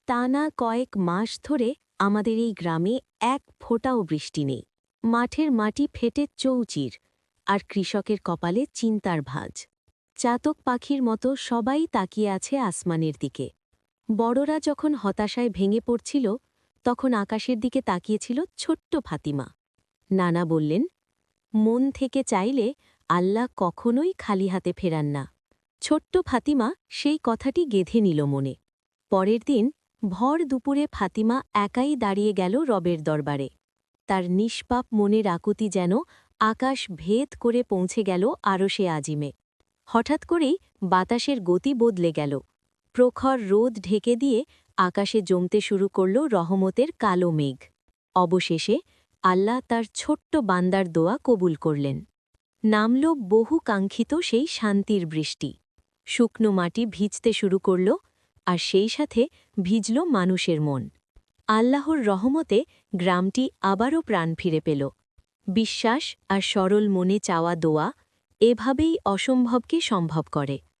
টানা কয়েক মাস ধরে আমাদের এই গ্রামে এক ফোঁটাও বৃষ্টি নেই। মাঠের মাটি ফেটে চৌচির, আর কৃষকের কপালে চিন্তার ভাঁজ। চাতক পাখির মতো সবাই তাকিয়ে আছে আসমানের দিকে। বড়রা যখন হতাশায় ভেঙে পড়ছিল, তখন আকাশের দিকে তাকিয়েছিল ছোট্ট ফাতিমা। নানা বললেন, মন থেকে চাইলে আল্লাহ কখনোই খালি হাতে ফেরান না। ছোট্ট ফাতিমা সেই কথাটি গেঁথে নিল মনে। পরের দিন ভর দুপুরে ফাতিমা একাই দাঁড়িয়ে গেল রবের দরবারে। তার নিষ্পাপ মনের আকুতি যেন আকাশ ভেদ করে পৌঁছে গেল আরশে আজিমে। হঠাৎ করেই বাতাসের গতি বদলে গেল। প্রখর রোদ ঢেকে দিয়ে আকাশে জমতে শুরু করল রহমতের কালো মেঘ। অবশেষে আল্লাহ তার ছোট্ট বান্দার দোয়া কবুল করলেন। নামল বহু কাঙ্ক্ষিত সেই শান্তির বৃষ্টি। শুকনো মাটি ভিজতে শুরু করল, আর সেই সাথে ভিজল মানুষের মন। আল্লাহর রহমতে গ্রামটি আবারও প্রাণ ফিরে পেল। বিশ্বাস আর সরল মনে চাওয়া দোয়া এভাবেই অসম্ভবকে সম্ভব করে।